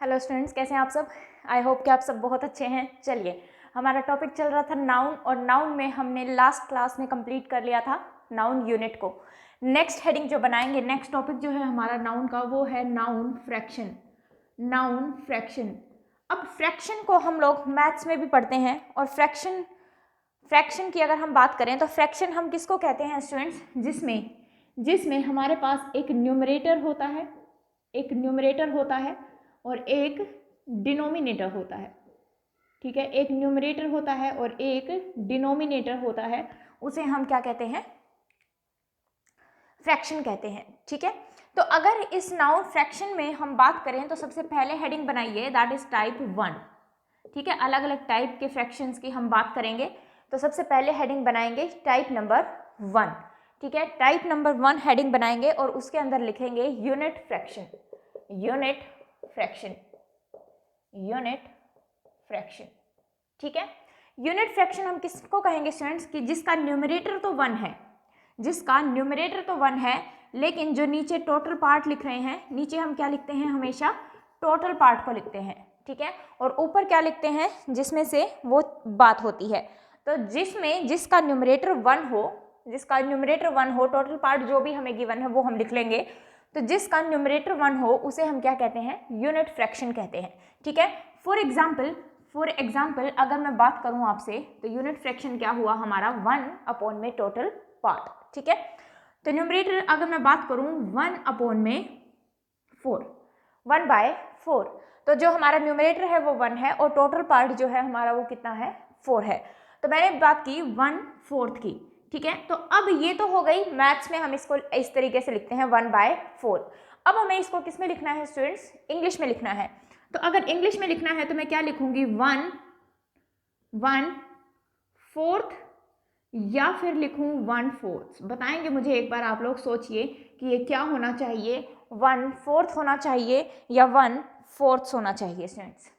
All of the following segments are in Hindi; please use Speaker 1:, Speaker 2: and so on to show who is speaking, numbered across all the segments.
Speaker 1: हेलो स्टूडेंट्स, कैसे हैं आप सब। आई होप कि आप सब बहुत अच्छे हैं। चलिए, हमारा टॉपिक चल रहा था नाउन, और नाउन में हमने लास्ट क्लास में कंप्लीट कर लिया था नाउन यूनिट को। नेक्स्ट हेडिंग जो बनाएंगे, नेक्स्ट टॉपिक जो है हमारा नाउन का, वो है नाउन फ्रैक्शन। Noun fraction. अब फ्रैक्शन को हम लोग मैथ्स में भी पढ़ते हैं, और फ्रैक्शन की अगर हम बात करें तो फ्रैक्शन हम किसको कहते हैं स्टूडेंट्स, जिसमें हमारे पास एक न्यूमरेटर होता है, और एक डिनोमिनेटर होता है। ठीक है, एक न्यूमरेटर होता है और एक डिनोमिनेटर होता है, उसे हम क्या कहते हैं, फ्रैक्शन कहते हैं। ठीक है, तो अगर इस नाउन फ्रैक्शन में हम बात करें तो सबसे पहले हेडिंग बनाइए, दैट इज टाइप 1। ठीक है, अलग अलग टाइप के फ्रैक्शंस की हम बात करेंगे, तो सबसे पहले हेडिंग बनाएंगे टाइप नंबर 1। ठीक है, टाइप नंबर 1 हेडिंग बनाएंगे और उसके अंदर लिखेंगे यूनिट फ्रैक्शन। ठीक है, यूनिट फ्रैक्शन हम किसको कहेंगे स्टूडेंट्स, कि जिसका न्यूमरेटर तो 1 है, लेकिन जो नीचे टोटल पार्ट लिख रहे हैं, नीचे हम क्या लिखते हैं, हमेशा टोटल पार्ट को लिखते हैं। ठीक है, और ऊपर क्या लिखते हैं, जिसमें से वो बात होती है। तो जिसका न्यूमरेटर 1 हो, टोटल पार्ट जो भी हमें गिवन है वो हम लिख लेंगे। तो जिसका न्यूमरेटर 1 हो उसे हम क्या कहते हैं, यूनिट फ्रैक्शन कहते हैं। ठीक है, फॉर एग्जाम्पल अगर मैं बात करूं आपसे, तो यूनिट फ्रैक्शन क्या हुआ हमारा, 1 अपॉन में टोटल पार्ट। ठीक है, तो न्यूमरेटर अगर मैं बात करूं 1 अपॉन में 4, 1/4, तो जो हमारा न्यूमरेटर है वो 1 है, और टोटल पार्ट जो है हमारा वो कितना है, 4 है। तो मैंने बात की 1/4 की। ठीक है, तो अब ये तो हो गई मैथ्स में, हम इसको इस तरीके से लिखते हैं 1/4। अब हमें इसको किस में लिखना है स्टूडेंट्स, इंग्लिश में लिखना है। तो अगर इंग्लिश में लिखना है तो मैं क्या लिखूंगी, 1/4 या फिर लिखूं 1/4। बताएंगे मुझे एक बार, आप लोग सोचिए कि ये क्या होना चाहिए, 1/4 होना चाहिए या 1/4 होना चाहिए स्टूडेंट्स।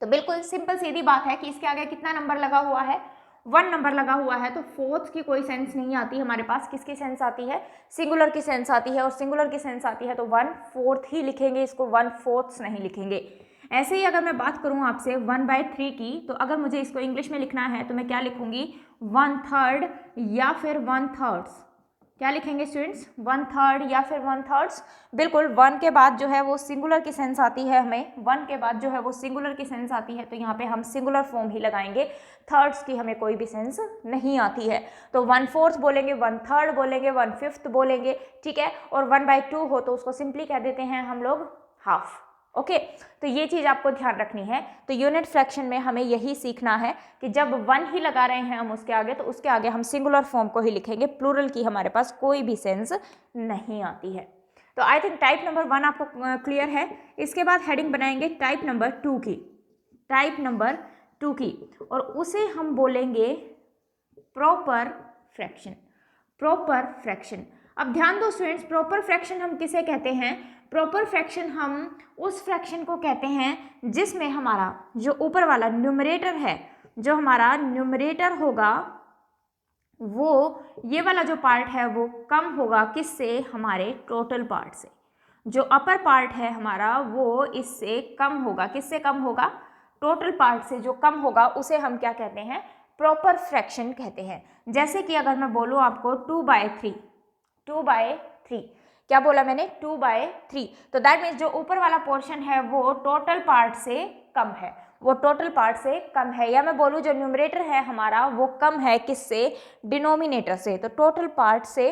Speaker 1: तो बिल्कुल सिंपल सीधी बात है कि इसके आगे कितना नंबर लगा हुआ है, 1 नंबर लगा हुआ है, तो फोर्थ की कोई सेंस नहीं आती हमारे पास। किसकी सेंस आती है, सिंगुलर की सेंस आती है, और सिंगुलर की सेंस आती है तो 1/4 ही लिखेंगे, इसको 1/4 नहीं लिखेंगे। ऐसे ही अगर मैं बात करूं आपसे 1/3 की, तो अगर मुझे इसको इंग्लिश में लिखना है तो मैं क्या लिखूंगी, 1/3 या फिर 1/3। क्या लिखेंगे स्टूडेंट्स, 1/3 या फिर 1/3। बिल्कुल, 1 के बाद जो है वो सिंगुलर की सेंस आती है हमें, 1 के बाद जो है वो सिंगुलर की सेंस आती है, तो यहाँ पे हम सिंगुलर फॉर्म ही लगाएंगे, थर्ड्स की हमें कोई भी सेंस नहीं आती है। तो 1/4 बोलेंगे, 1/3 बोलेंगे, 1/5 बोलेंगे। ठीक है, और 1/2 हो तो उसको सिंपली कह देते हैं हम लोग हाफ। ओके, तो ये चीज आपको ध्यान रखनी है। तो यूनिट फ्रैक्शन में हमें यही सीखना है कि जब 1 ही लगा रहे हैं हम उसके आगे, तो उसके आगे हम सिंगुलर फॉर्म को ही लिखेंगे, प्लूरल की हमारे पास कोई भी सेंस नहीं आती है। तो आई थिंक टाइप नंबर 1 आपको क्लियर है। इसके बाद हेडिंग बनाएंगे टाइप नंबर 2 की, और उसे हम बोलेंगे प्रॉपर फ्रैक्शन। अब ध्यान दो स्टूडेंट्स, प्रॉपर फ्रैक्शन हम किसे कहते हैं, प्रॉपर फ्रैक्शन हम उस फ्रैक्शन को कहते हैं जिसमें हमारा जो ऊपर वाला न्यूमरेटर है, जो हमारा न्यूमरेटर होगा, वो ये वाला जो पार्ट है वो कम होगा किससे, हमारे टोटल पार्ट से। जो अपर पार्ट है हमारा वो इससे कम होगा, किससे कम होगा, टोटल पार्ट से जो कम होगा उसे हम क्या कहते हैं, प्रॉपर फ्रैक्शन कहते हैं। जैसे कि अगर मैं बोलूँ आपको 2/3, क्या बोला मैंने, 2/3, तो दैट मीन्स जो ऊपर वाला पोर्शन है वो टोटल पार्ट से कम है, या मैं बोलूँ जो न्यूमरेटर है हमारा वो कम है किससे, डिनोमिनेटर से। तो टोटल पार्ट से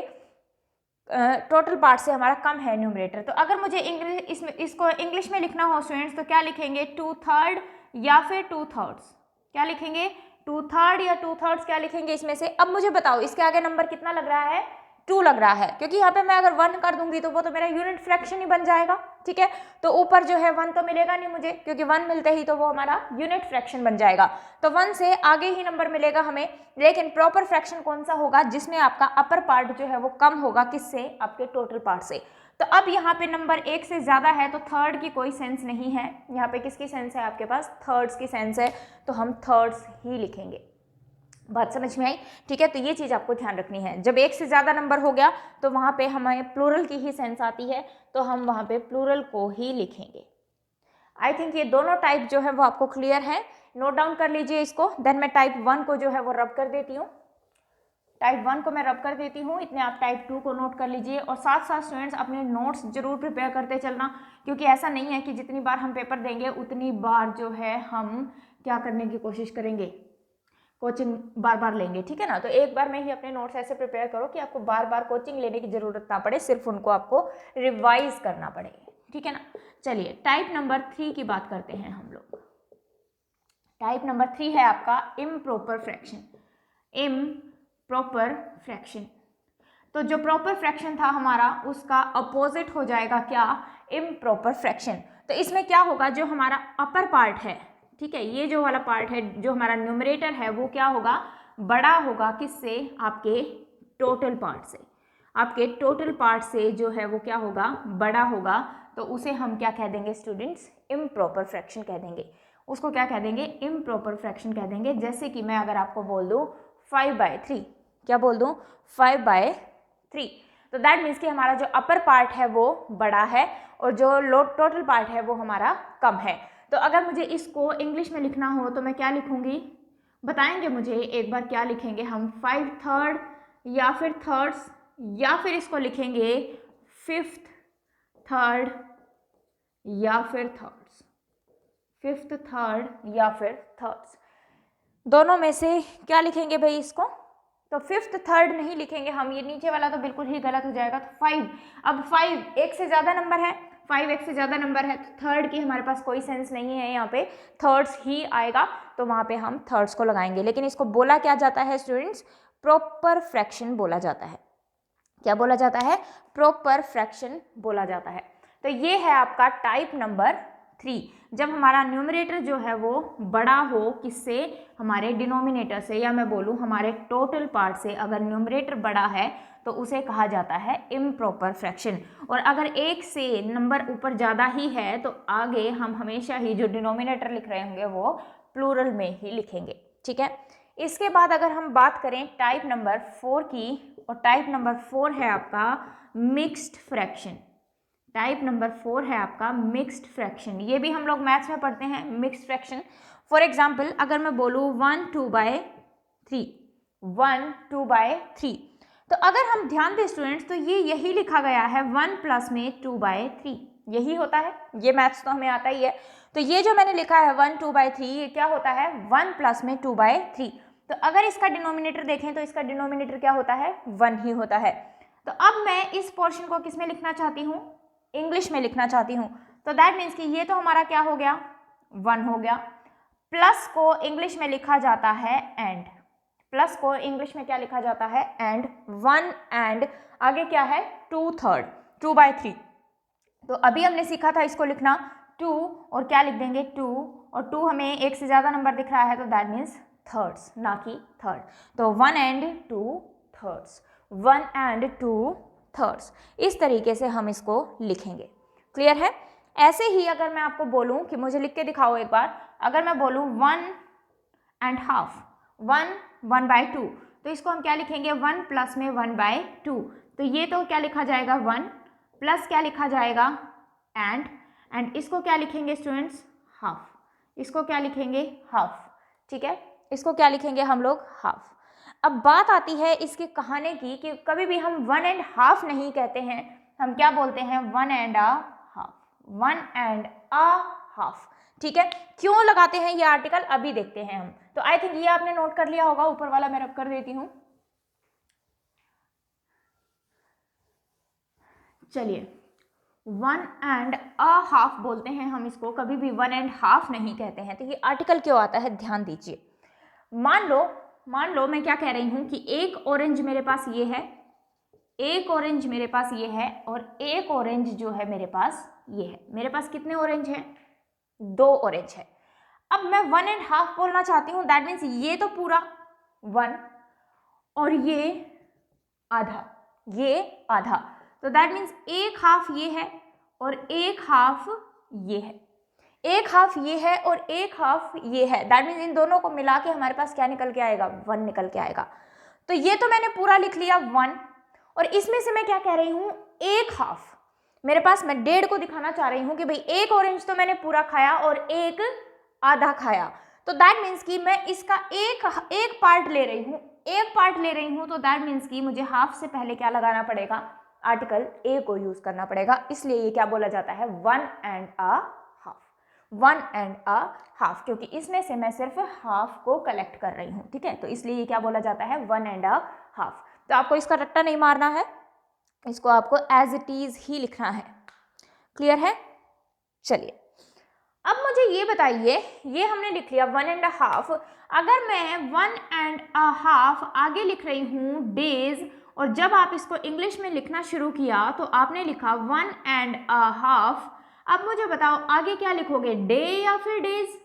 Speaker 1: हमारा कम है न्यूमरेटर। तो अगर मुझे इसको इंग्लिश में लिखना हो स्टूडेंट्स, तो क्या लिखेंगे, 2/3 या फिर 2/3। क्या लिखेंगे, 2/3 या 2/3 क्या लिखेंगे इसमें से। अब मुझे बताओ इसके आगे नंबर कितना लग रहा है, 2 लग रहा है, क्योंकि यहाँ पे मैं अगर 1 कर दूंगी तो वो तो मेरा यूनिट फ्रैक्शन ही बन जाएगा। ठीक है, तो ऊपर जो है 1 तो मिलेगा नहीं मुझे, क्योंकि 1 मिलते ही तो वो हमारा यूनिट फ्रैक्शन बन जाएगा। तो 1 से आगे ही नंबर मिलेगा हमें। लेकिन प्रॉपर फ्रैक्शन कौन सा होगा, जिसमें आपका अपर पार्ट जो है वो कम होगा किससे, आपके टोटल पार्ट से। तो अब यहाँ पे नंबर 1 से ज्यादा है तो थर्ड की कोई सेंस नहीं है। यहाँ पे किसकी सेंस है, आपके पास थर्ड्स की सेंस है, तो हम थर्ड्स ही लिखेंगे। बात समझ में आई। ठीक है, तो ये चीज आपको ध्यान रखनी है। जब 1 से ज्यादा नंबर हो गया तो वहां पे हमें प्लूरल की ही सेंस आती है, तो हम वहां पे प्लूरल को ही लिखेंगे। आई थिंक ये दोनों टाइप जो है वो आपको क्लियर है, नोट डाउन कर लीजिए इसको। देन मैं टाइप 1 को जो है वो रब कर देती हूँ, टाइप 1 को मैं रब कर देती हूँ, इतने आप टाइप 2 को नोट कर लीजिए। और साथ साथ स्टूडेंट्स अपने नोट्स जरूर प्रिपेयर करते चलना, क्योंकि ऐसा नहीं है कि जितनी बार हम पेपर देंगे उतनी बार जो है हम क्या करने की कोशिश करेंगे, कोचिंग बार बार लेंगे, ठीक है ना। तो एक बार में ही अपने नोट्स ऐसे प्रिपेयर करो कि आपको बार बार कोचिंग लेने की जरूरत ना पड़े, सिर्फ उनको आपको रिवाइज करना पड़े, ठीक है ना। चलिए टाइप नंबर 3 की बात करते हैं हम लोग। टाइप नंबर 3 है आपका इम्प्रॉपर फ्रैक्शन। इम्प्रॉपर फ्रैक्शन, तो जो प्रॉपर फ्रैक्शन था हमारा उसका अपोजिट हो जाएगा क्या, इम्प्रॉपर फ्रैक्शन। तो इसमें क्या होगा, जो हमारा अपर पार्ट है, ठीक है, ये जो वाला पार्ट है, जो हमारा न्यूमरेटर है वो क्या होगा, बड़ा होगा किससे, आपके टोटल पार्ट से। आपके टोटल पार्ट से जो है वो क्या होगा, बड़ा होगा। तो उसे हम क्या कह देंगे स्टूडेंट्स, इम्प्रॉपर फ्रैक्शन कह देंगे। उसको क्या कह देंगे, इम्प्रॉपर फ्रैक्शन कह देंगे। जैसे कि मैं अगर आपको बोल दूँ 5/3, क्या बोल दूँ, 5/3, तो दैट मीन्स कि हमारा जो अपर पार्ट है वो बड़ा है और जो टोटल पार्ट है वो हमारा कम है। तो अगर मुझे इसको इंग्लिश में लिखना हो तो मैं क्या लिखूंगी, बताएंगे मुझे एक बार, क्या लिखेंगे हम, 5/3 या फिर थर्ड्स, या फिर इसको लिखेंगे 5/3 या फिर थर्ड्स, 5/3 या फिर थर्ड्स, दोनों में से क्या लिखेंगे भाई इसको। तो 5/3 नहीं लिखेंगे हम, ये नीचे वाला तो बिल्कुल ही गलत हो जाएगा। तो 5, अब 5 एक से ज़्यादा नंबर है, 5 एक से ज़्यादा नंबर है, तो थर्ड की हमारे पास कोई सेंस नहीं है, यहाँ पे थर्ड्स ही आएगा, तो वहाँ पे हम थर्ड्स को लगाएंगे। लेकिन इसको बोला क्या जाता है स्टूडेंट्स, प्रॉपर फ्रैक्शन बोला जाता है। क्या बोला जाता है, प्रॉपर फ्रैक्शन बोला जाता है। तो ये है आपका टाइप नंबर 3, जब हमारा न्यूमरेटर जो है वो बड़ा हो किससे, हमारे डिनोमिनेटर से, या मैं बोलूँ हमारे टोटल पार्ट से। अगर न्यूमरेटर बड़ा है तो उसे कहा जाता है इम्प्रॉपर फ्रैक्शन। और अगर एक से नंबर ऊपर ज़्यादा ही है तो आगे हम हमेशा ही जो डिनोमिनेटर लिख रहे होंगे वो प्लूरल में ही लिखेंगे, ठीक है। इसके बाद अगर हम बात करें टाइप नंबर 4 की, और टाइप नंबर 4 है आपका मिक्स्ड फ्रैक्शन। टाइप नंबर 4 है आपका मिक्स्ड फ्रैक्शन, ये भी हम लोग मैथ्स में पढ़ते हैं, मिक्स्ड फ्रैक्शन। फॉर एग्जाम्पल अगर मैं बोलूँ 1/2/3, 1/2/3, तो अगर हम ध्यान दें स्टूडेंट्स तो ये यही लिखा गया है 1 प्लस में 2/3, यही होता है, ये मैथ्स तो हमें आता ही है। तो ये जो मैंने लिखा है 1/2/3, ये क्या होता है, 1 प्लस में 2/3। तो अगर इसका डिनोमिनेटर देखें तो इसका डिनोमिनेटर क्या होता है, 1 ही होता है। तो अब मैं इस पोर्शन को किस में लिखना चाहती हूँ, इंग्लिश में लिखना चाहती हूँ। तो दैट मीन्स कि ये तो हमारा क्या हो गया, 1 हो गया। प्लस को इंग्लिश में लिखा जाता है एंड, प्लस को इंग्लिश में क्या लिखा जाता है, एंड, 1 एंड आगे क्या है 2/3, 2/3। तो अभी हमने सीखा था इसको लिखना 2 और क्या लिख देंगे 2, और 2 हमें एक से ज़्यादा नंबर दिख रहा है तो दैट मीन्स थर्ड्स, ना कि थर्ड। तो 1 एंड 2 थर्ड्स, 1 एंड 2 थर्ड्स, इस तरीके से हम इसको लिखेंगे। क्लियर है। ऐसे ही अगर मैं आपको बोलूं कि मुझे लिख के दिखाओ एक बार, अगर मैं बोलूं 1.5, 1/2, तो इसको हम क्या लिखेंगे, 1 प्लस में 1/2। तो ये तो क्या लिखा जाएगा 1 प्लस क्या लिखा जाएगा एंड इसको क्या लिखेंगे स्टूडेंट्स, हाफ, इसको क्या लिखेंगे हाफ, ठीक है, इसको क्या लिखेंगे हम लोग, हाफ। अब बात आती है इसके कहानी की कि कभी भी हम 1.5 नहीं कहते हैं, हम क्या बोलते हैं 1.5, 1.5, ठीक है। क्यों लगाते हैं ये आर्टिकल अभी देखते हैं हम। तो आई थिंक ये आपने नोट कर लिया होगा, ऊपर वाला मैं रब कर देती हूं। चलिए 1.5 बोलते हैं हम इसको, कभी भी 1.5 नहीं कहते हैं। तो ये आर्टिकल क्यों आता है, ध्यान दीजिए। मान लो मैं क्या कह रही हूं कि एक ऑरेंज मेरे पास ये है, एक ऑरेंज मेरे पास ये है, और एक ऑरेंज जो है मेरे पास ये है। मेरे पास कितने ऑरेंज हैं, 2 ऑरेंज है। अब मैं 1.5 बोलना चाहती हूँ, दैट मीन्स ये तो पूरा 1 और ये आधा, ये आधा, तो दैट मीन्स एक हाफ ये है और एक हाफ ये है, एक हाफ ये है और एक हाफ ये है। दैट मीन्स इन दोनों को मिला के हमारे पास क्या निकल के आएगा, 1 निकल के आएगा। तो ये तो मैंने पूरा लिख लिया 1, और इसमें से मैं क्या कह रही हूं, एक हाफ, मेरे पास मैं 1.5 को दिखाना चाह रही हूँ कि भाई एक ऑरेंज तो मैंने पूरा खाया और एक आधा खाया, तो दैट मीन्स कि मैं इसका एक पार्ट ले रही हूँ, तो दैट मीन्स कि मुझे हाफ से पहले क्या लगाना पड़ेगा, आर्टिकल ए को यूज करना पड़ेगा। इसलिए ये क्या बोला जाता है, 1 एंड अ हाफ, क्योंकि इसमें से मैं सिर्फ हाफ को कलेक्ट कर रही हूँ, ठीक है। तो इसलिए ये क्या बोला जाता है, 1 एंड अ हाफ। तो आपको इसका रट्टा नहीं मारना है, इसको आपको एज इट इज ही लिखना है। क्लियर है? चलिए अब मुझे ये बताइए, ये हमने लिख लिया 1 एंड अ हाफ। अगर मैं 1 एंड अ हाफ आगे लिख रही हूँ डेज, और जब आप इसको इंग्लिश में लिखना शुरू किया तो आपने लिखा 1 एंड अ हाफ। अब मुझे बताओ आगे क्या लिखोगे, डे या फिर डेज?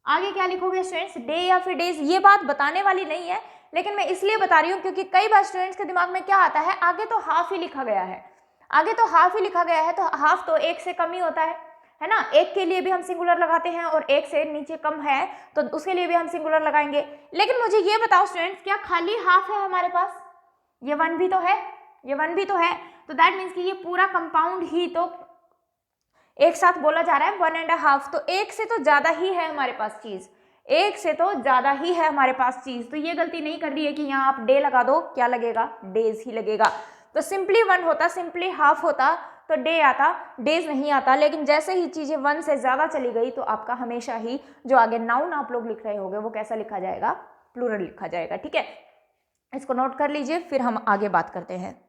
Speaker 1: आगे क्या लिखोगे स्टूडेंट्स, डे या फिर डेज? ये बात बताने वाली नहीं है, लेकिन मैं इसलिए बता रही हूँ क्योंकि कई बार स्टूडेंट्स के दिमाग में क्या आता है, आगे तो हाफ ही लिखा गया है, तो हाफ तो एक से कम ही होता है ना। एक के लिए भी हम सिंगुलर लगाते हैं और एक से नीचे कम है तो उसके लिए भी हम सिंगुलर लगाएंगे। लेकिन मुझे ये बताओ स्टूडेंट्स, क्या खाली हाफ है हमारे पास? ये 1 भी तो है, तो दैट मीन्स कि ये पूरा कंपाउंड ही तो एक साथ बोला जा रहा है 1 एंड अ हाफ, तो एक से तो ज्यादा ही है हमारे पास चीज, तो ये गलती नहीं कर रही है कि यहाँ आप डे लगा दो, क्या लगेगा, डेज ही लगेगा। तो सिंपली 1 होता, सिंपली हाफ होता तो डे आता, डेज नहीं आता। लेकिन जैसे ही चीजें 1 से ज्यादा चली गई तो आपका हमेशा ही जो आगे नाउन आप लोग लिख रहे होगे वो कैसा लिखा जाएगा, प्लूरल लिखा जाएगा, ठीक है। इसको नोट कर लीजिए, फिर हम आगे बात करते हैं।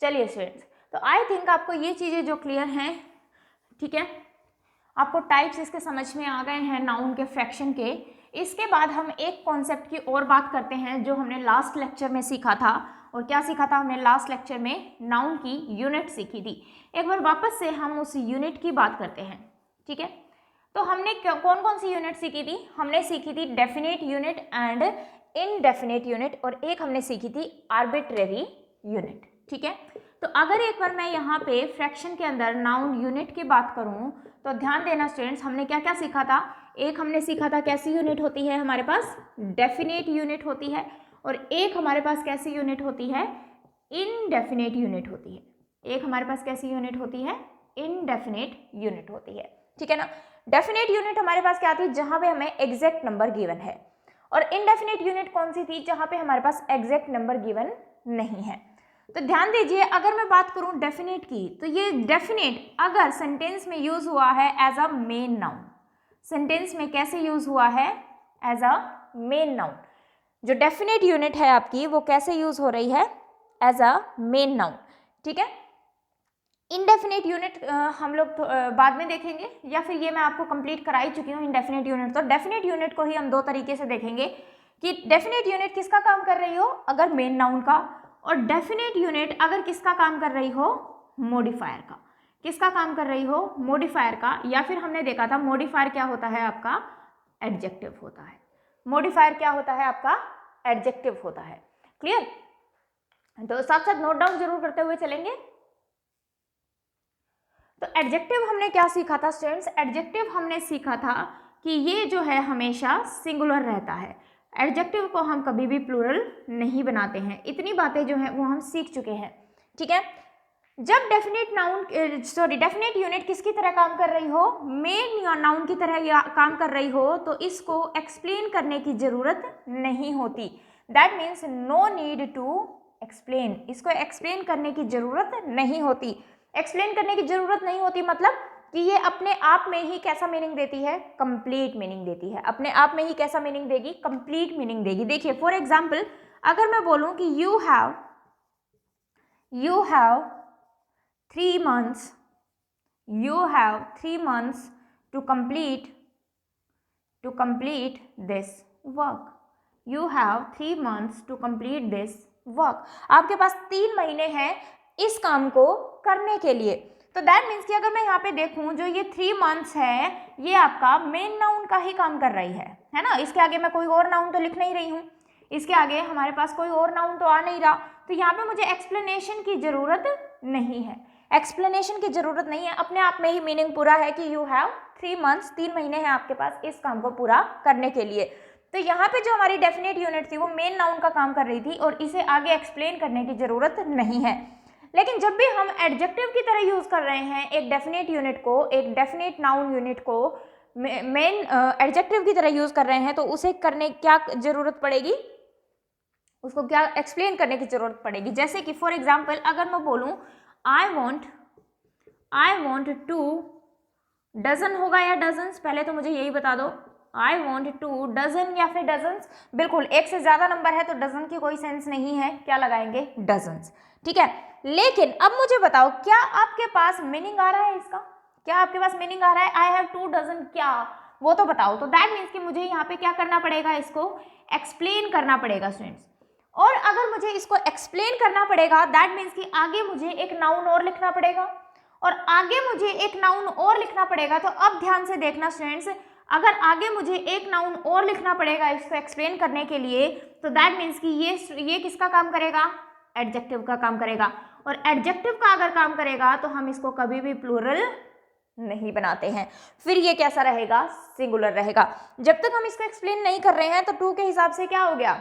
Speaker 1: चलिए स्टूडेंट्स, तो आई थिंक आपको ये चीज़ें जो क्लियर हैं, ठीक है, आपको टाइप्स इसके समझ में आ गए हैं नाउन के, फ्रैक्शन के। इसके बाद हम एक कॉन्सेप्ट की और बात करते हैं जो हमने लास्ट लेक्चर में सीखा था। और क्या सीखा था हमने लास्ट लेक्चर में? नाउन की यूनिट सीखी थी। एक बार वापस से हम उस यूनिट की बात करते हैं, ठीक है। तो हमने कौन कौन सी यूनिट सीखी थी? हमने सीखी थी definite unit and indefinite unit, और एक हमने सीखी थी आर्बिट्रेरी यूनिट, ठीक है। तो अगर एक बार मैं यहाँ पे फ्रैक्शन के अंदर नाउन यूनिट की बात करूँ तो ध्यान देना स्टूडेंट्स, हमने क्या क्या सीखा था? एक हमने सीखा था कैसी यूनिट होती है हमारे पास, डेफिनेट यूनिट होती है, और एक हमारे पास कैसी यूनिट होती है, इनडेफिनेट यूनिट होती है। एक हमारे पास कैसी यूनिट होती है, इनडेफिनेट यूनिट होती है, ठीक है ना। डेफिनेट यूनिट हमारे पास क्या थी, जहां पे हमें एग्जैक्ट नंबर गिवन है, और इनडेफिनेट यूनिट कौन सी थी, जहां पे हमारे पास एग्जैक्ट नंबर गिवन नहीं है। तो ध्यान दीजिए, अगर मैं बात करूं डेफिनेट की, तो ये डेफिनेट अगर सेंटेंस में यूज हुआ है as a main noun, sentence में कैसे यूज हुआ है, एज अ मेन नाउन। जो डेफिनेट यूनिट है आपकी वो कैसे यूज हो रही है, एज अ मेन नाउन, ठीक है। इनडेफिनेट यूनिट हम लोग बाद में देखेंगे, या फिर ये मैं आपको कंप्लीट करा ही चुकी हूँ इनडेफिनेट यूनिट। तो डेफिनेट यूनिट को ही हम दो तरीके से देखेंगे कि डेफिनेट यूनिट किसका काम कर रही हो, अगर मेन नाउन का, और डेफिनेट यूनिट अगर किसका काम कर रही हो, मॉडिफायर का। किसका काम कर रही हो, मॉडिफायर का। या फिर हमने देखा था मॉडिफायर क्या होता है आपका, एडजेक्टिव होता है। मॉडिफायर क्या होता है आपका, एडजेक्टिव होता है। क्लियर? तो साथ साथ नोट डाउन जरूर करते हुए चलेंगे। तो एडजेक्टिव हमने क्या सीखा था स्टूडेंट्स, एडजेक्टिव हमने सीखा था कि ये जो है हमेशा सिंगुलर रहता है। एडजेक्टिव को हम कभी भी प्लूरल नहीं बनाते हैं। इतनी बातें जो है वो हम सीख चुके हैं, ठीक है। जब डेफिनेट नाउन डेफिनेट यूनिट किसकी तरह काम कर रही हो, मेन नाउन की तरह काम कर रही हो, तो इसको एक्सप्लेन करने की जरूरत नहीं होती। That means no need to explain, इसको एक्सप्लेन करने की जरूरत नहीं होती। एक्सप्लेन करने की जरूरत नहीं होती मतलब कि ये अपने आप में ही कैसा मीनिंग देती है, कंप्लीट मीनिंग देती है। अपने आप में ही कैसा मीनिंग देगी, कंप्लीट मीनिंग देगी। देखिए फॉर एग्जाम्पल, अगर मैं बोलूं कि you have 3 months, you have 3 months to complete this work. You have 3 months to complete this work. आपके पास 3 महीने हैं इस काम को करने के लिए। तो दैट मीन्स कि अगर मैं यहाँ पे देखूँ, जो ये 3 months है ये आपका मेन नाउन का ही काम कर रही है ना। इसके आगे मैं कोई और नाउन तो लिख नहीं रही हूँ, इसके आगे हमारे पास कोई और नाउन तो आ नहीं रहा, तो यहाँ पे मुझे एक्सप्लेनेशन की जरूरत नहीं है। एक्सप्लेनेशन की जरूरत नहीं है, अपने आप में ही मीनिंग पूरा है कि यू हैव 3 मंथ्स, 3 महीने हैं आपके पास इस काम को पूरा करने के लिए। तो यहाँ पे जो हमारी डेफिनेट यूनिट थी वो मेन नाउन का काम कर रही थी और इसे आगे एक्सप्लेन करने की जरूरत नहीं है। लेकिन जब भी हम एडजेक्टिव की तरह यूज कर रहे हैं एक डेफिनेट यूनिट को, एक डेफिनेट नाउन यूनिट को मेन एडजेक्टिव की तरह यूज कर रहे हैं, तो उसे करने क्या जरूरत पड़ेगी, उसको क्या एक्सप्लेन करने की जरूरत पड़ेगी। जैसे कि फॉर एग्जाम्पल अगर मैं बोलूं आई वॉन्ट टू, डजन होगा या डजन्स, पहले तो मुझे यही बता दो। आई वॉन्ट टू डजन या फिर डजन्स, बिल्कुल एक से ज्यादा नंबर है तो डजन की कोई सेंस नहीं है, क्या लगाएंगे, डजन्स, ठीक है। लेकिन अब मुझे बताओ क्या आपके पास मीनिंग आ रहा है इसका, क्या आपके पास मीनिंग आ रहा है आई हैव 2 डजन, क्या वो तो बताओ। तो दैट मीन्स कि मुझे यहाँ पे क्या करना पड़ेगा, इसको एक्सप्लेन करना पड़ेगा स्टूडेंट्स। और अगर मुझे इसको एक्सप्लेन करना पड़ेगा दैट मीन्स कि आगे मुझे एक नाउन और लिखना पड़ेगा, और आगे मुझे एक नाउन और लिखना पड़ेगा। तो अब ध्यान से देखना स्टूडेंट्स, अगर आगे मुझे एक नाउन और लिखना पड़ेगा इसको एक्सप्लेन करने के लिए, तो दैट मीन्स कि ये किसका काम करेगा, एडजेक्टिव का काम करेगा। और एडजेक्टिव का अगर काम करेगा तो हम इसको कभी भी प्लूरल नहीं बनाते हैं, फिर ये कैसा रहेगा, सिंगुलर रहेगा। जब तक हम इसको एक्सप्लेन नहीं कर रहे हैं तो 2 के हिसाब से क्या हो गया,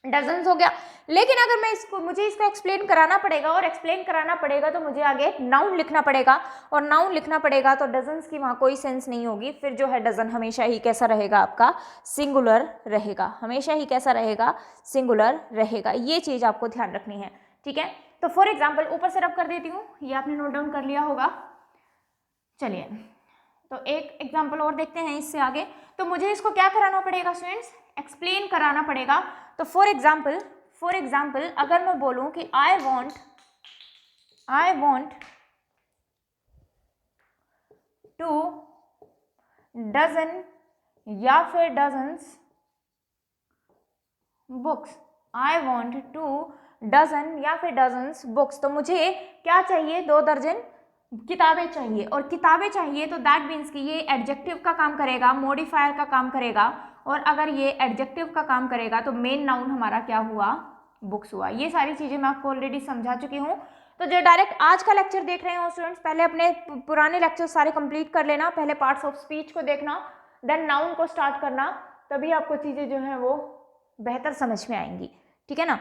Speaker 1: डजन्स हो गया। लेकिन अगर मुझे इसको एक्सप्लेन कराना पड़ेगा, और एक्सप्लेन कराना पड़ेगा तो मुझे आगे नाउन लिखना पड़ेगा, और नाउन लिखना पड़ेगा तो डजन्स की वहाँ कोई सेंस नहीं होगी, फिर जो है डजन हमेशा ही कैसा रहेगा, आपका सिंगुलर रहेगा, हमेशा ही कैसा रहेगा, सिंगुलर रहेगा। ये चीज़ आपको ध्यान रखनी है, ठीक है। तो फॉर एग्जाम्पल ऊपर से रब कर देती हूँ, ये आपने नोट डाउन कर लिया होगा। चलिए तो एक एग्जाम्पल और देखते हैं इससे आगे। तो मुझे इसको क्या कराना पड़ेगा स्टूडेंट्स, एक्सप्लेन कराना पड़ेगा। तो फॉर एग्जाम्पल अगर मैं बोलूं कि आई वॉन्ट टू डजन या फिर dozens books, I want two dozen या फिर डजन्स बुक्स, तो मुझे क्या चाहिए, 2 दर्जन किताबें चाहिए। और किताबें चाहिए तो दैट मीन्स कि ये एडजेक्टिव का काम करेगा, मॉडिफायर का काम करेगा, और अगर ये एडजेक्टिव का काम करेगा तो मेन नाउन हमारा क्या हुआ, बुक्स हुआ। ये सारी चीज़ें मैं आपको ऑलरेडी समझा चुकी हूँ। तो जो डायरेक्ट आज का लेक्चर देख रहे हो स्टूडेंट्स, पहले अपने पुराने लेक्चर सारे कंप्लीट कर लेना, पहले पार्ट्स ऑफ स्पीच को देखना, देन नाउन को स्टार्ट करना, तभी आपको चीज़ें जो है वो बेहतर समझ में आएंगी, ठीक है ना।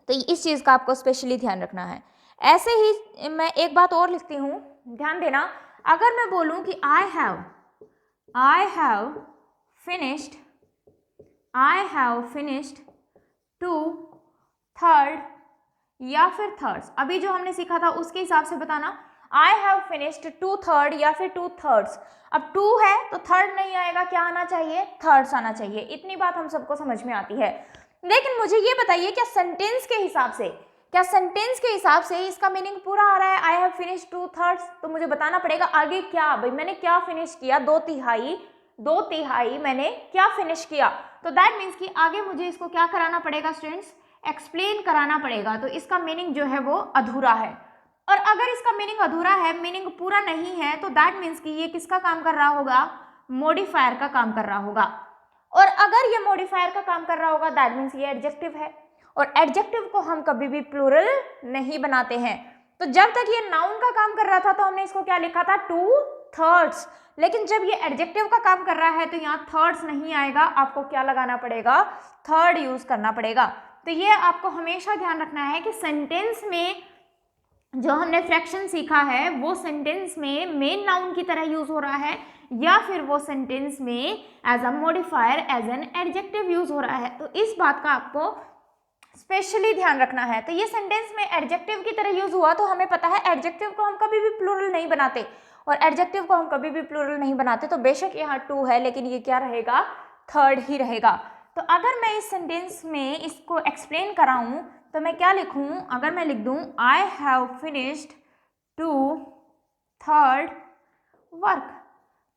Speaker 1: तो इस चीज़ का आपको स्पेशली ध्यान रखना है। ऐसे ही मैं एक बात और लिखती हूँ, ध्यान देना। अगर मैं बोलूँ कि आई हैव फिनिश्ड 2/3 या फिर थर्ड्स, अभी जो हमने सीखा था उसके हिसाब से बताना। आई हैव फिनिश्ड 2/3 या फिर 2/3। अब 2 है तो थर्ड नहीं आएगा, क्या आना चाहिए, थर्ड्स आना चाहिए। इतनी बात हम सबको समझ में आती है। लेकिन मुझे ये बताइए क्या सेंटेंस के हिसाब से इसका मीनिंग पूरा आ रहा है, आई हैव फिनिश्ड 2/3, तो मुझे बताना पड़ेगा आगे क्या, भाई मैंने क्या फिनिश किया, 2/3 मैंने क्या फिनिश किया। तो दैट मीन्स कि आगे मुझे इसको क्या कराना पड़ेगा स्टूडेंट्स, एक्सप्लेन कराना पड़ेगा। तो इसका मीनिंग जो है वो अधूरा है, और अगर इसका मीनिंग अधूरा है, मीनिंग पूरा नहीं है, तो दैट मीन्स कि ये किसका काम कर रहा होगा, मॉडिफायर का काम कर रहा होगा। और अगर ये मॉडिफायर का काम कर रहा होगा दैट मीन्स ये एडजेक्टिव है, और एडजेक्टिव को हम कभी भी प्लूरल नहीं बनाते हैं। तो जब तक ये नाउन का काम कर रहा था तो हमने इसको क्या लिखा था, 2/3, लेकिन जब ये एडजेक्टिव का काम कर रहा है तो यहाँ थर्ड्स नहीं आएगा, आपको क्या लगाना पड़ेगा, थर्ड यूज करना पड़ेगा। तो ये आपको हमेशा ध्यान रखना है कि सेंटेंस में जो हमने फ्रैक्शन सीखा है वो सेंटेंस में मेन नाउन की तरह यूज हो रहा है, या फिर वो सेंटेंस में as a modifier, as an adjective use हो रहा है। तो इस बात का आपको स्पेशली ध्यान रखना है। तो ये सेंटेंस में एडजेक्टिव की तरह यूज हुआ, तो हमें पता है एडजेक्टिव को हम कभी भी प्लूरल नहीं बनाते, और एडजेक्टिव को हम कभी भी प्लूरल नहीं बनाते। तो बेशक यहाँ 2 है लेकिन ये क्या रहेगा, थर्ड ही रहेगा। तो अगर मैं इस सेंटेंस में इसको एक्सप्लेन कराऊं तो मैं क्या लिखूं, अगर मैं लिख दूं आई हैव फिनिश्ड 2/3 वर्क,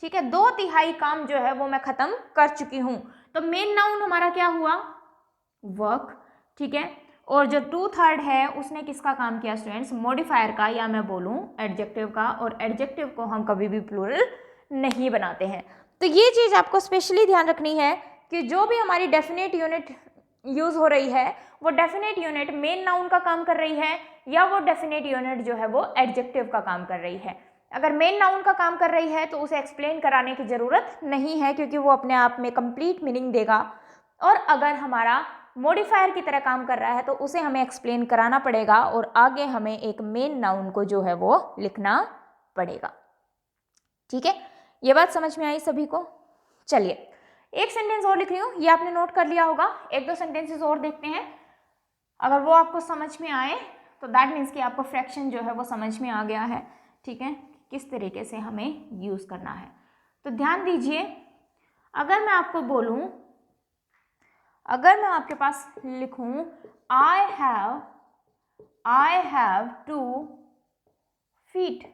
Speaker 1: ठीक है, 2/3 काम जो है वो मैं खत्म कर चुकी हूं। तो मेन नाउन हमारा क्या हुआ, वर्क, ठीक है, और जो 2/3 है उसने किसका काम किया स्टूडेंट्स, मॉडिफायर का, या मैं बोलूं एडजेक्टिव का, और एडजेक्टिव को हम कभी भी प्लूरल नहीं बनाते हैं। तो ये चीज़ आपको स्पेशली ध्यान रखनी है कि जो भी हमारी डेफिनेट यूनिट यूज़ हो रही है वो डेफिनेट यूनिट मेन नाउन का काम कर रही है या वो डेफिनेट यूनिट जो है वो एडजेक्टिव का काम कर रही है। अगर मेन नाउन का काम कर रही है तो उसे एक्सप्लेन कराने की ज़रूरत नहीं है क्योंकि वो अपने आप में कंप्लीट मीनिंग देगा। और अगर हमारा मॉडिफायर की तरह काम कर रहा है तो उसे हमें एक्सप्लेन कराना पड़ेगा और आगे हमें एक मेन नाउन को जो है वो लिखना पड़ेगा। ठीक है, ये बात समझ में आई सभी को? चलिए एक सेंटेंस और लिख रही हूँ, ये आपने नोट कर लिया होगा। एक दो सेंटेंसेस और देखते हैं, अगर वो आपको समझ में आए तो दैट मीन्स कि आपको फ्रैक्शन जो है वो समझ में आ गया है। ठीक है, किस तरीके से हमें यूज़ करना है। तो ध्यान दीजिए, अगर मैं आपको बोलूँ, अगर मैं आपके पास लिखूँ I have 2 feet,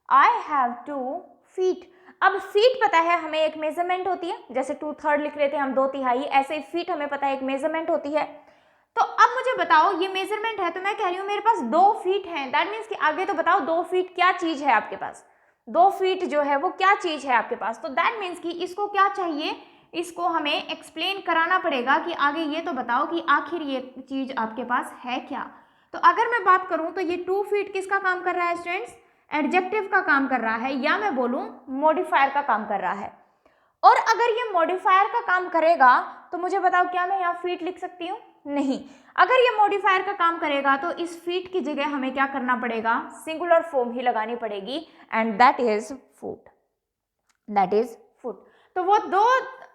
Speaker 1: I have 2 feet। अब फीट पता है हमें एक मेजरमेंट होती है, जैसे 2/3 लिख रहे थे हम 2/3, ऐसे ही फीट हमें पता है एक मेजरमेंट होती है। तो अब मुझे बताओ ये मेजरमेंट है तो मैं कह रही हूँ मेरे पास 2 फीट हैं, दैट मीन्स कि आगे तो बताओ 2 फीट क्या चीज है आपके पास, 2 फीट जो है वो क्या चीज है आपके पास। तो दैट मीन्स कि इसको क्या चाहिए, इसको हमें एक्सप्लेन कराना पड़ेगा कि आगे ये तो बताओ कि आखिर ये चीज आपके पास है क्या। तो अगर मैं बात करूं तो ये 2 फीट किसका काम कर रहा है स्टूडेंट्स, एडजेक्टिव का काम कर रहा है, या मैं बोलूं मॉडिफायर का काम कर रहा है। और अगर ये मॉडिफायर का काम करेगा तो मुझे बताओ क्या मैं यहाँ फीट लिख सकती हूँ, नहीं। अगर ये मॉडिफायर का काम करेगा तो इस फीट की जगह हमें क्या करना पड़ेगा, सिंगुलर फॉर्म ही लगानी पड़ेगी, and that is foot, that is foot. तो वो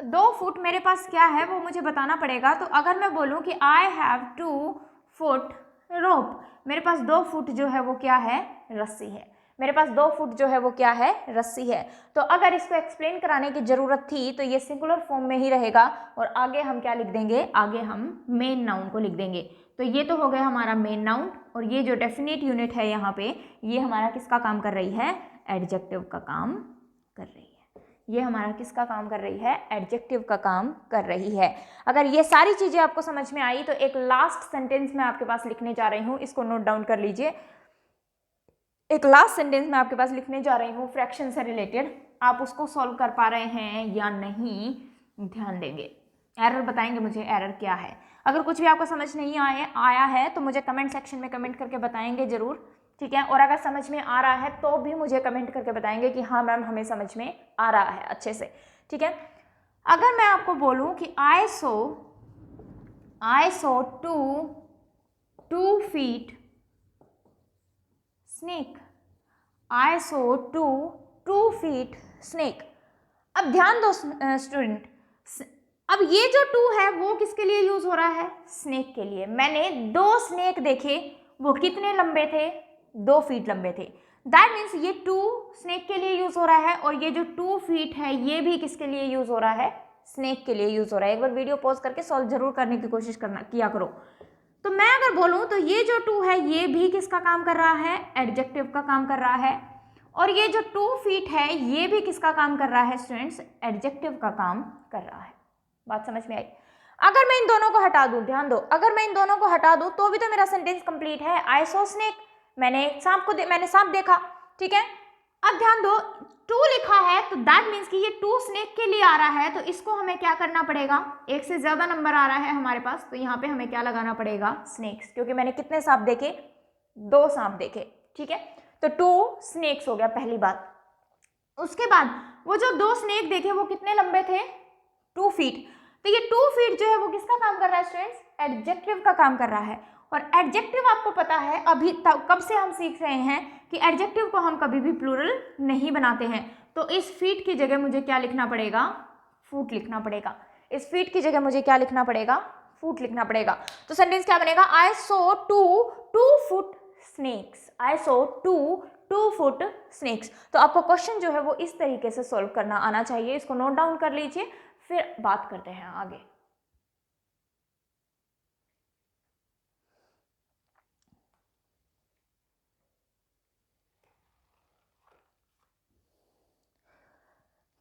Speaker 1: दो फुट मेरे पास क्या है वो मुझे बताना पड़ेगा। तो अगर मैं बोलूँ कि आई हैव 2 फुट रोप, मेरे पास 2 फुट जो है वो क्या है, रस्सी है, मेरे पास 2 फुट जो है वो क्या है, रस्सी है। तो अगर इसको एक्सप्लेन कराने की जरूरत थी तो ये सिंगुलर फॉर्म में ही रहेगा और आगे हम क्या लिख देंगे, आगे हम मेन नाउन को लिख देंगे। तो ये तो हो गया हमारा मेन नाउन, और ये जो डेफिनेट यूनिट है यहाँ पे, ये हमारा किसका काम कर रही है, एडजेक्टिव का काम कर रही है। ये हमारा किसका काम कर रही है, एडजेक्टिव का काम कर रही है। अगर ये सारी चीजें आपको समझ में आई तो एक लास्ट सेंटेंस मैं आपके पास लिखने जा रही हूँ, इसको नोट डाउन कर लीजिए। एक लास्ट सेंटेंस मैं आपके पास लिखने जा रही हूँ फ्रैक्शन से रिलेटेड, आप उसको सॉल्व कर पा रहे हैं या नहीं ध्यान देंगे, एरर बताएंगे मुझे एरर क्या है। अगर कुछ भी आपको समझ नहीं आया है तो मुझे कमेंट सेक्शन में कमेंट करके बताएंगे जरूर, ठीक है। और अगर समझ में आ रहा है तो भी मुझे कमेंट करके बताएंगे कि हाँ मैम हमें समझ में आ रहा है अच्छे से, ठीक है। अगर मैं आपको बोलूँ कि आई सो 2 feet snake, I saw 2 feet snake। अब ध्यान दो स्टूडेंट, अब ये जो 2 है वो किसके लिए यूज हो रहा है, स्नेक के लिए। मैंने 2 स्नेक देखे, वो कितने लंबे थे, 2 फीट लंबे थे। दैट मीन्स ये 2 स्नेक के लिए यूज हो रहा है, और ये जो 2 फीट है ये भी किसके लिए यूज हो रहा है, स्नेक के लिए यूज हो रहा है। एक बार वीडियो पॉज करके सॉल्व जरूर करने की कोशिश किया करो। तो मैं अगर बोलूं तो ये जो 2 है ये भी किसका काम कर रहा है, एडजेक्टिव का काम कर रहा है, और ये जो 2 फीट है ये भी किसका काम कर रहा है स्टूडेंट्स, एडजेक्टिव का काम कर रहा है। बात समझ में आई? अगर मैं इन दोनों को हटा दूं, ध्यान दो, अगर मैं इन दोनों को हटा दूं तो भी तो मेरा सेंटेंस कंप्लीट है। आई सॉ स्नेक, मैंने सांप देखा, ठीक है। अब ध्यान दो, 2 लिखा है तो दैट मीन्स कि ये 2 स्नेक के लिए आ रहा है, तो इसको हमें क्या करना पड़ेगा, एक से ज्यादा नंबर आ रहा है हमारे पास, तो यहाँ पे हमें क्या लगाना पड़ेगा, स्नेक्स, क्योंकि मैंने कितने सांप देखे, 2 सांप देखे, ठीक है। तो 2 स्नेक्स हो गया पहली बात। उसके बाद वो जो 2 स्नेक देखे वो कितने लंबे थे, 2 फीट। तो ये 2 फीट जो है वो किसका काम कर रहा है स्टूडेंट्स, एडजेक्टिव का काम कर रहा है। और एडजेक्टिव आपको पता है अभी कब से हम सीख रहे हैं कि एडजेक्टिव को हम कभी भी प्लूरल नहीं बनाते हैं। तो इस फीट की जगह मुझे क्या लिखना पड़ेगा, फुट लिखना पड़ेगा। इस फीट की जगह मुझे क्या लिखना पड़ेगा, फुट लिखना पड़ेगा। तो सेंटेंस क्या बनेगा, आई सो 2 फुट स्नेक्स, आई सो 2 फुट स्नेक्स। तो आपको क्वेश्चन जो है वो इस तरीके से सॉल्व करना आना चाहिए। इसको नोट डाउन कर लीजिए, फिर बात करते हैं आगे।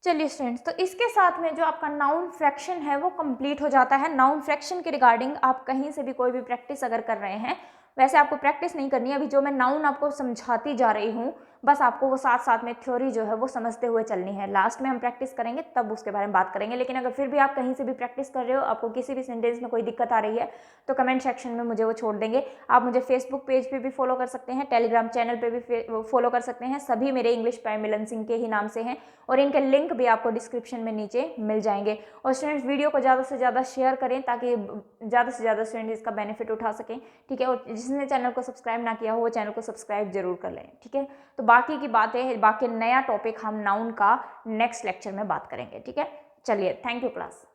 Speaker 1: चलिए स्टूडेंट्स, तो इसके साथ में जो आपका नाउन फ्रैक्शन है वो कंप्लीट हो जाता है। नाउन फ्रैक्शन के रिगार्डिंग आप कहीं से भी कोई भी प्रैक्टिस अगर कर रहे हैं, वैसे आपको प्रैक्टिस नहीं करनी है, अभी जो मैं नाउन आपको समझाती जा रही हूँ बस आपको वो साथ साथ में थ्योरी जो है वो समझते हुए चलनी है। लास्ट में हम प्रैक्टिस करेंगे तब उसके बारे में बात करेंगे। लेकिन अगर फिर भी आप कहीं से भी प्रैक्टिस कर रहे हो, आपको किसी भी सेंटेंस में कोई दिक्कत आ रही है, तो कमेंट सेक्शन में मुझे वो छोड़ देंगे। आप मुझे फेसबुक पेज पे भी फॉलो कर सकते हैं, टेलीग्राम चैनल पे भी फॉलो कर सकते हैं। सभी मेरे इंग्लिश प्राइम मिलन सिंह के ही नाम से हैं और इनके लिंक भी आपको डिस्क्रिप्शन में नीचे मिल जाएंगे। और स्टूडेंट्स, वीडियो को ज़्यादा से ज़्यादा शेयर करें ताकि ज़्यादा से ज़्यादा स्टूडेंट इसका बेनिफिट उठा सकें, ठीक है। और जिसने चैनल को सब्सक्राइब ना किया हो वो चैनल को सब्सक्राइब जरूर कर लें, ठीक है। तो बाकी की बातें, बाकी नया टॉपिक हम नाउन का नेक्स्ट लेक्चर में बात करेंगे, ठीक है। चलिए, थैंक यू क्लास।